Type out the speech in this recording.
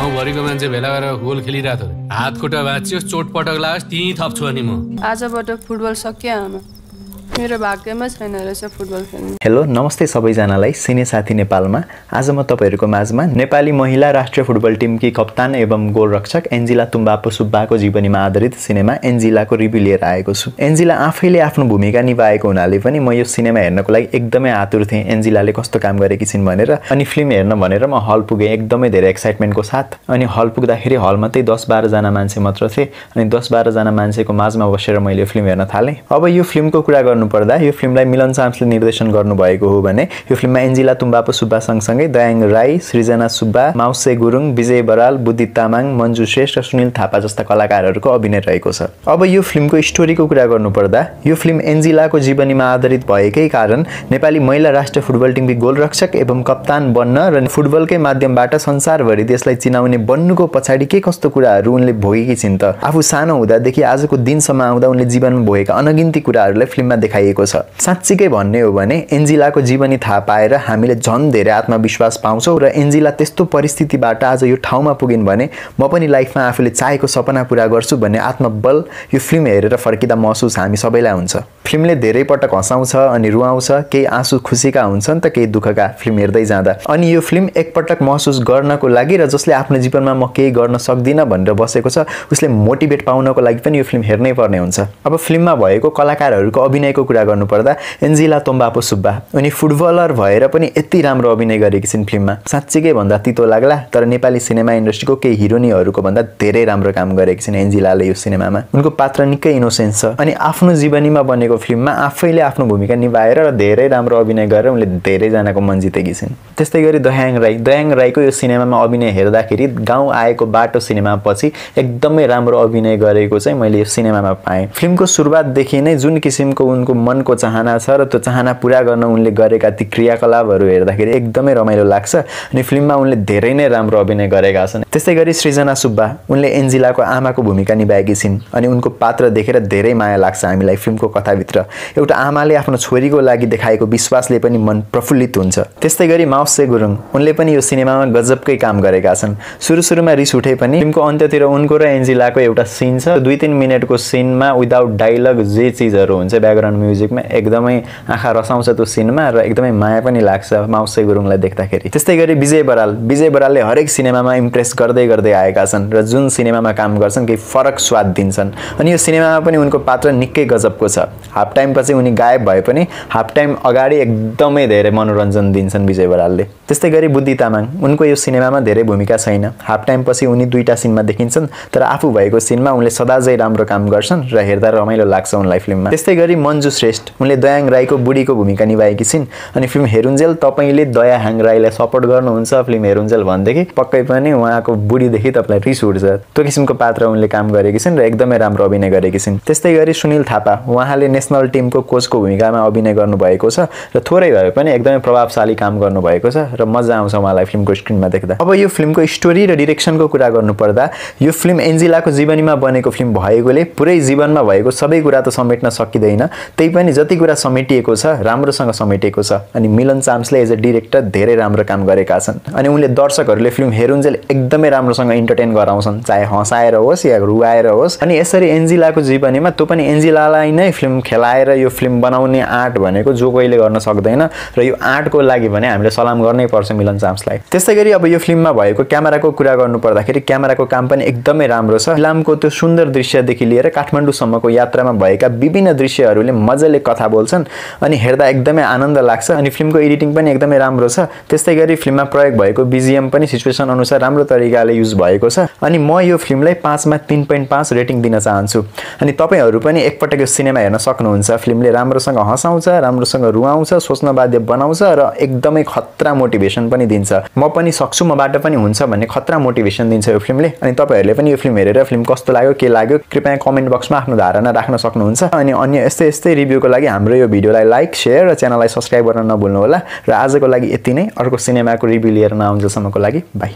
गाउँभरिको मान्छे भेला गरेर गोल खेलिरहेको थियो। हात खुट्टा भाँचियोस्, चोटपटक लागोस्, त्यहीँ थप्छु अनि म। आजबाट फुटबल सकियो आमा। मेरो भाग्यमा छैन रहेछ फुटबल खेल्ने। हेलो नमस्ते सबैजनालाई सिने साथी नेपालमा। आज म तपाईहरुको माझमा नेपाली महिला राष्ट्रिय फुटबल टिमकी कप्तान एवं गोलरक्षक एन्जिला तुम्बापो सुब्बाको जीवनीमा आधारित सिनेमा एन्जिलाको रिभ्यू लिएर आएको छु। एन्जिला आफैले आफ्नो भूमिका निभाएको हुनाले पनि म यो सिनेमा हेर्नको लागि एकदमै आतुर थिएँ एन्जिलाले कस्तो काम गरेकी छिन् भनेर। अनि फिल्म हेर्न भनेर म हल पुगे एकदमै धेरै एक्साइटमेन्टको साथ। अनि हल पुग्दाखेरि हलमा चाहिँ 10-12 जना मान्छे मात्र थिए। अनि 10-12 जना मान्छेको माझमा बसेर मैले फिल्म हेर्न थालेँ। अब यो फिल्मको कुरा पर्दा यो फिल्मलाई मिलन चाम्सले निर्देशन गर्नुभएको हो भने यो फिल्ममा एन्जिला तुम्बापो सुब्बा सँगसँगै दयाङ राई, सृजना सुब्बा, माउसे गुरुङ, विजय बराल, बुद्धि तामाङ, मन्जु श्रेष्ठ र सुनिल थापा जस्ता कलाकारहरूको अभिनय रहेको छ। अब यो फिल्मको स्टोरीको कुरा गर्नुपर्दा यो फिल्म एन्जिलाको जीवनीमा आधारित भएकै कारण नेपाली महिला राष्ट्रिय फुटबल टिमकी गोलरक्षक एवं कप्तान बन्न र फुटबलकै माध्यमबाट संसारभरि देशलाई चिनाउने बन्नुको पछाडि के कस्तो कुराहरू उनले भोगेकी छिन् त। आफू सानो हुँदादेखि आजको दिनसम्म आउँदा उनले जीवनमा भोगेका अनगिन्ती कुराहरूलाई फिल्ममा देखाइएको छ। साच्चीकै भन्ने हो भने एन्जिलाको जीवनी थाहा पाएर हामीले झन् धेरै आत्मविश्वास पाउँछौँ र एन्जिला त्यस्तो परिस्थितिबाट आज यो ठाउँमा पुगिन् भने म पनि लाइफमा आफूले चाहेको सपना पूरा गर्छु भन्ने आत्मबल यो फिल्म हेरेर फर्किँदा महसुस हामी सबैलाई हुन्छ। फिल्मले धेरै पटक हँसाउँछ अनि रुवाउँछ, केही आँसु खुसीका हुन्छन् त केही दुःखका फिल्म हेर्दै जाँदा। अनि यो फिल्म एकपटक महसुस गर्नको लागि र जसले आफ्नो जीवनमा म केही गर्न सक्दिनँ भनेर बसेको छ उसले मोटिभेट पाउनको लागि पनि यो फिल्म हेर्नै पर्ने हुन्छ। अब फिल्ममा भएको कलाकारहरूको अभिनयको कुरा गर्नुपर्दा एन्जिला तुम्बापो सुब्बा उनी फुटबलर भएर पनि यति राम्रो अभिनय गरेकी छिन् फिल्ममा। साच्चीकै भन्दा तितो लाग्ला तर नेपाली सिनेमा इन्डस्ट्रीको केही हिरोनीहरूको भन्दा धेरै राम्रो काम गरेकी छिन् एन्जिलाले यो सिनेमामा। उनको पात्र निकै इनोसेन्ट छ अनि आफ्नो जीवनीमा बनेको फिल्ममा आफैले आफ्नो भूमिका निभाएर र धेरै राम्रो अभिनय गरेर उनले धेरैजनाको मन जितेकी छिन्। त्यस्तै गरी दयाङ राईको यो सिनेमामा अभिनय हेर्दाखेरि गाउँ आएको बाटो सिनेमापछि एकदमै राम्रो अभिनय गरेको चाहिँ मैले यो सिनेमामा पाएँ। फिल्मको सुरुवातदेखि नै जुन किसिमको उनको मनको चाहना छ र त्यो चाहना पूरा गर्न उनले गरेका ती क्रियाकलापहरू हेर्दाखेरि एकदमै रमाइलो लाग्छ अनि फिल्ममा उनले धेरै नै राम्रो अभिनय गरेका छन्। त्यस्तै गरी सृजना सुब्बा उनले एन्जिलाको आमाको भूमिका निभाएकी छिन् अनि उनको पात्र देखेर धेरै माया लाग्छ हामीलाई फिल्मको कथाभित्र। एउटा आमाले आफ्नो छोरीको लागि देखाएको विश्वासले पनि मन प्रफुल्लित हुन्छ। त्यस्तै गरी माउसे गुरुङ उनले पनि यो सिनेमामा गजबकै काम गरेका छन्। सुरुमा रिस उठे पनि फिल्मको अन्त्यतिर उनको र एन्जिलाको एउटा सिन छ 2-3 मिनेटको सिनमा विदाउट डायलग जे चिजहरू हुन्छ ब्याकग्राउन्ड म्युजिकमा एकदमै आँखा रसाउँछ त्यो सिनमा र एकदमै माया पनि लाग्छ माउसे गुरुङलाई देख्दाखेरि। त्यस्तै गरी विजय बरालले हरेक सिनेमामा इम्प्रेस गर्दै आएका छन् र जुन सिनेमामा काम गर्छन् केही फरक स्वाद दिन्छन् अनि यो सिनेमामा पनि उनको पात्र निकै गजबको छ। हाफ टाइम पछि उनी गायब भए पनि हाफ टाइम अगाडि एकदमै धेरै मनोरञ्जन दिन्छन् विजय बरालले। त्यस्तै गरी बुद्धि तामाङ उनको यो सिनेमामा धेरै भूमिका छैन। हाफ टाइम पछि उनी 2टा सिनमा देखिन्छन् तर आफू भएको सिनमा उनले सदाझै राम्रो काम गर्छन् र हेर्दा रमाइलो लाग्छ उनलाई फिल्ममा। त्यस्तै गरी मन्जु श्रेष्ठ उनले दयाङ राईको बुढीको भूमिका निभाएकी छिन् अनि फिल्म हेरुन्जेल तपाईले दयाङ राईलाई सपोर्ट गर्नुहुन्छ फिल्म हेरुन्जेल भन्देखि पक्कै पनि उहाँको बुढीदेखि तपाईलाई रिस उठ्छ। त्यो किसिमको पात्र उनले काम गरेकी छिन् र एकदमै राम्रो अभिनय गरेकी छिन्। त्यस्तै गरी सुनिल थापा उहाँले नेसनल टिमको कोचको भूमिकामा अभिनय गर्नुभएको छ र थोरै भए पनि एकदमै प्रभावशाली काम गर्नुभएको छ र मजा आउँछ उहाँलाई फिल्मको स्क्रिनमा देख्दा। अब यो फिल्मको स्टोरी र डिरेक्सनको कुरा गर्नुपर्दा यो फिल्म एन्जिलाको जीवनीमा बनेको फिल्म भएकोले पुरै जीवनमा भएको सबै कुरा त समेट्न सकिँदैन, त्यही पनि जति कुरा समेटिएको छ राम्रोसँग समेटिएको छ अनि मिलन चाम्सले एज अ डिरेक्टर धेरै राम्रो काम गरेका छन् अनि उनले दर्शकहरूले फिल्म हेरुन्जेल एकदमै राम्रोसँग इन्टरटेन गराउँछन् चाहे हँसाएर होस् या रुवाएर होस्। अनि यसरी एन्जिलाको जीवनीमा त्यो पनि एन्जिलालाई नै फिल्म खेलाएर यो फिल्म बनाउने आर्ट भनेको जो कोहीले गर्न सक्दैन र यो आर्टको लागि भने हामीले सलाम गर्नै पर्छ मिलन चाम्सलाई। त्यस्तै गरी अब यो फिल्ममा भएको क्यामेराको कुरा गर्नुपर्दाखेरि क्यामेराको काम पनि एकदमै राम्रो छ। फिल्मको त्यो सुन्दर दृश्यदेखि लिएर काठमाडौँसम्मको यात्रामा भएका विभिन्न दृश्यहरूले मजाले कथा बोल्छन् अनि हेर्दा एकदमै आनन्द लाग्छ अनि फिल्मको एडिटिङ पनि एकदमै राम्रो छ। त्यस्तै गरी फिल्ममा प्रयोग भएको बीजीएम पनि सिचुएसन अनुसार राम्रो तरिकाले युज भएको छ अनि म यो फिल्मलाई 5 मा 3.5 रेटिङ दिन चाहन्छु। अनि तपाईहरु पनि एकपटक यो सिनेमा हेर्न सक्नुहुन्छ। फिल्मले राम्रोसँग हँसाउँछ, राम्रोसँग रुवाउँछ, सोच्न बाध्य बनाउँछ र एकदमै खतरा मोटिभेसन पनि दिन्छ। म पनि सक्छु, मबाट पनि हुन्छ भन्ने खतरा मोटिभेसन दिन्छ यो फिल्मले। अनि तपाईहरुले पनि यो फिल्म हेरेर फिल्म कस्तो लाग्यो के लाग्यो कृपया कमेन्ट बक्समा आफ्नो धारणा राख्न सक्नुहुन्छ। अनि अन्य यस्तै रिभ्यूको लागि हाम्रो यो भिडियोलाई लाइक, शेयर र च्यानललाई सब्स्क्राइब गर्न नभुल्नु होला। र आजको लागि यति नै। अर्को सिनेमाको रिभ्यू लिएर नआउन्जेलसम्मको लागि बाइ।